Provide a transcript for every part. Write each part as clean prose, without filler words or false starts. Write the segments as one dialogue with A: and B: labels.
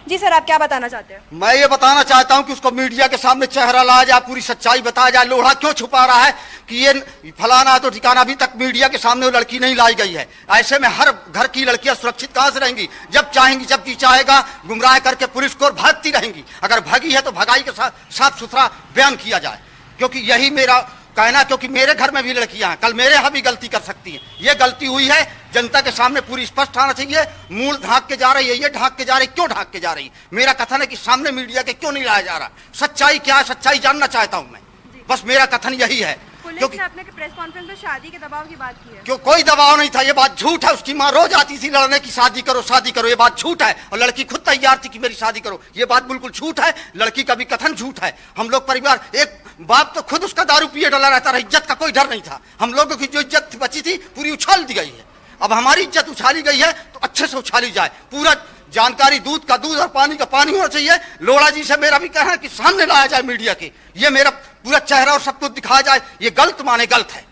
A: जी sir, आप क्या बताना चाहते हैं?
B: मैं ये बताना चाहता हूं कि उसको मीडिया के सामने चेहरा लाया जाए, पूरी सच्चाई बताया जाए। लोढ़ा क्यों छुपा रहा है कि ये फलाना तो ठिकाना, अभी तक मीडिया के सामने वो लड़की नहीं लाई गई है। ऐसे में हर घर की लड़कियां सुरक्षित कहां से रहेंगी? जब चाहेंगी, जब जी चाहेगा गुमराह करके पुलिस को भागती रहेंगी। अगर भागी है तो भगाई के साथ साफ सुथरा बयान किया जाए, क्योंकि यही मेरा कहना, क्योंकि मेरे घर में भी लड़कियां हैं, कल मेरे यहाँ भी गलती कर सकती हैं। ये गलती हुई है, जनता के सामने पूरी स्पष्ट आना चाहिए। मूल ढांक के जा रही है, ये ढांक के जा रही, क्यों ढांक के जा रही? मेरा कथन है कि सामने मीडिया के क्यों नहीं लाया जा रहा? सच्चाई क्या है, सच्चाई जानना चाहता हूं मैं, बस मेरा कथन यही है।
A: पुलिस ने अपने प्रेस कॉन्फ्रेंस में शादी के दबाव की बात की है।
B: क्यों? कोई दबाव नहीं था, ये बात झूठ है। उसकी माँ रोज आती थी लड़ने की, शादी करो शादी करो, ये बात झूठ है। और लड़की खुद तैयार थी कि मेरी शादी करो, ये बात बिल्कुल झूठ है। लड़की का भी कथन झूठ है। हम लोग परिवार, एक बाप तो खुद उसका दारू पिए डला रहता रहा, इज्जत का कोई डर नहीं था। हम लोगों की जो इज्जत बची थी पूरी उछाल दी गई है। अब हमारी इज्जत उछाली गई है तो अच्छे से उछाली जाए। पूरा जानकारी, दूध का दूध और पानी का पानी होना चाहिए। लोढ़ा जी से मेरा भी कहना है कि सामने लाया जाए मीडिया के, ये मेरा पूरा चेहरा और सब कुछ दिखाया जाए। ये गलत माने गलत है,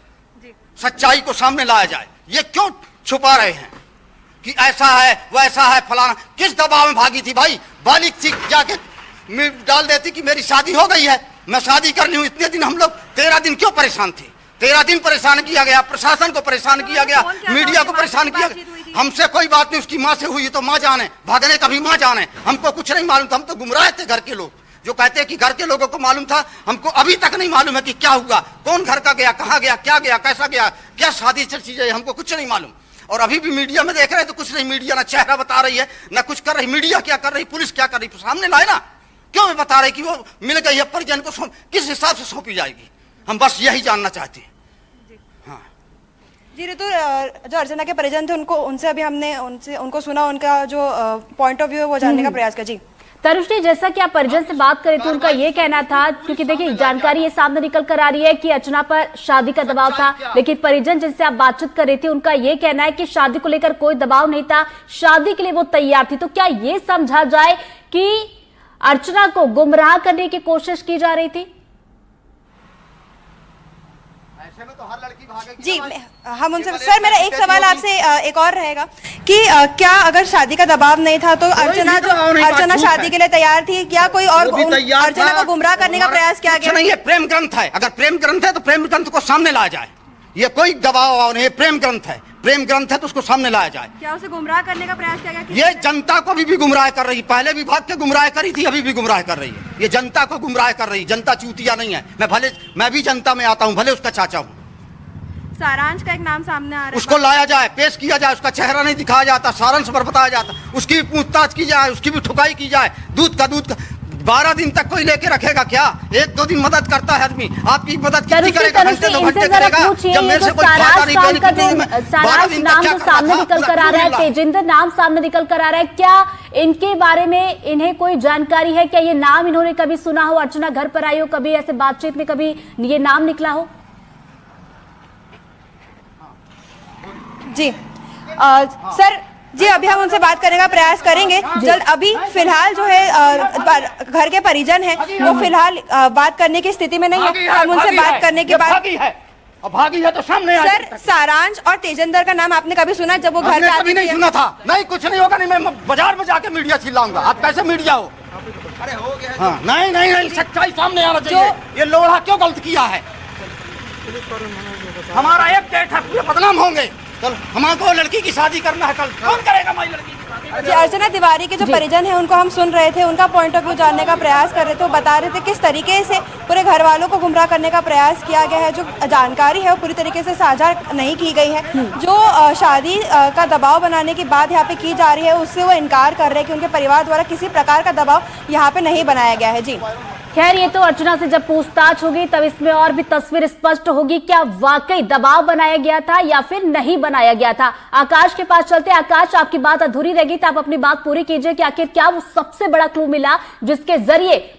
B: सच्चाई को सामने लाया जाए। ये क्यों छुपा रहे हैं कि ऐसा है वैसा है फलाना? किस दबाव में भागी थी भाई? बालिक थी, जाके डाल देती कि मेरी शादी हो गई है, मैं शादी कर ली हूं। इतने दिन हम लोग 13 दिन क्यों परेशान थे? 13 दिन परेशान किया गया, प्रशासन को परेशान किया गया, मीडिया को परेशान किया गया। हमसे कोई बात नहीं, उसकी माँ से हुई तो माँ जाने, भागने का भी माँ जाने। हमको कुछ नहीं मालूम था, हम तो गुमराह थे। घर के लोग जो कहते हैं कि घर के लोगों को मालूम था, हमको अभी तक नहीं मालूम है कि क्या हुआ, कौन घर का गया, कहाँ गया, क्या गया, कैसा गया, क्या शादी चीजें, हमको कुछ नहीं मालूम। और अभी भी मीडिया में देख रहे हैं तो कुछ नहीं, मीडिया ना चेहरा बता रही है ना कुछ कर रही। मीडिया क्या कर रही, पुलिस क्या कर रही, सामने लाए ना। क्यों बता रहे कि वो मिल गई है, परिजन को किस हिसाब से सौंपी जाएगी? हम बस यही जानना चाहते हैं।
A: जी ऋतु, जो अर्चना के परिजन थे उनसे अभी हमने उनको सुना, उनका जो पॉइंट ऑफ व्यू है वो जानने का प्रयास किया। जी
C: तनुश्री, जैसा कि आप परिजन से बात करें तो उनका ये कहना था, क्योंकि देखिए जानकारी ये सामने निकल कर आ रही है कि अर्चना पर शादी का दबाव था, लेकिन परिजन जिनसे आप बातचीत कर रही थी उनका ये कहना है कि शादी को लेकर कोई दबाव नहीं था, शादी के लिए वो तैयार थी। तो क्या ये समझा जाए कि अर्चना को गुमराह करने की कोशिश की जा रही थी?
B: में तो हर लड़की भागेगी।
A: जी हम उनसे, सर मेरा एक सवाल आपसे एक और रहेगा कि क्या अगर शादी का दबाव नहीं था तो अर्चना शादी के लिए तैयार थी, क्या कोई और अर्चना को गुमराह करने का प्रयास किया गया?
B: नहीं, ये प्रेम ग्रंथ है। अगर प्रेम ग्रंथ है तो प्रेम ग्रंथ को सामने लाया जाए। ये कोई दबाव नहीं, प्रेम ग्रंथ है। प्रेम ग्रंथ है तो उसको सामने लाया जाए।
A: क्या उसे गुमराह करने का प्रयास किया गया?
B: ये जनता को भी गुमराह कर रही, पहले भी भाग के गुमराह करी थी, अभी भी गुमराह कर रही है। ये जनता को गुमराह कर रही। जनता चूतिया नहीं है। मैं भी जनता में आता हूँ, भले उसका चाचा हूँ।
A: सारांश का एक नाम सामने आ रहा है,
B: उसको लाया जाए, पेश किया जाए, उसका चेहरा नहीं दिखाया जाता, सारांश पर बताया जाता, उसकी पूछताछ की जाए, उसकी भी ठुकाई की जाए। दूध का 12 दिन तक कोई लेके रखेगा क्या? 1-2 दिन मदद करता है आदमी, आपकी मदद कितनी करेगा? घंटे 2 घंटे करेगा। जब मेरे से कोई फायदा नहीं,
C: सारांश नाम जो सामने निकल कर आ रहा है, तेजिंदर नाम सामने निकल कर आ रहा है, क्या इनके बारे में इन्हें कोई जानकारी है? क्या ये नाम इन्होंने कभी सुना हो? अर्चना घर पर आई हो, कभी ऐसे बातचीत में कभी ये नाम निकला हो?
A: जी सर, जी अभी हम उनसे बात करने का प्रयास करेंगे जल्द। अभी फिलहाल जो है घर के परिजन हैं वो फिलहाल बात करने की स्थिति में नहीं है। हम उनसे बात करने के बाद
B: भागी है तो सामने
A: सर, सारांश और तेजिंदर का नाम आपने कभी सुना जब वो घर पे आते?
B: नहीं सुना था। नहीं, कुछ नहीं होगा। नहीं, मैं बाजार में जाके मीडिया चिल्लाऊंगा। आप कैसे मीडिया हो? अरे हो गया। हाँ, नहीं, सच्चाई सामने आना चाहिए। ये लोढ़ा क्यों गलत किया है? हमारा एक डेट है, पूरे बदनाम होंगे। कल हमको लड़की की शादी करना है, कल कौन करेगा हमारी लड़की की शादी?
A: जी अर्चना तिवारी के जो परिजन हैं उनको हम सुन रहे थे, उनका पॉइंट ऑफ व्यू जानने का प्रयास कर रहे थे। वो बता रहे थे किस तरीके से पूरे घर वालों को गुमराह करने का प्रयास किया गया है। जो जानकारी है वो पूरी तरीके से साझा नहीं की गई है। जो शादी का दबाव बनाने की बात यहाँ पे की जा रही है उससे वो इनकार कर रहे हैं कि उनके परिवार द्वारा किसी प्रकार का दबाव यहाँ पे नहीं बनाया गया है। जी
C: खैर, ये तो अर्चना से जब पूछताछ होगी तब इसमें और भी तस्वीर स्पष्ट होगी, क्या वाकई दबाव बनाया गया था या फिर नहीं बनाया गया था। आकाश के पास चलते। आकाश, आपकी बात अधूरी रहेगी तो आप अपनी बात पूरी कीजिए कि आखिर क्या वो सबसे बड़ा क्लू मिला जिसके जरिए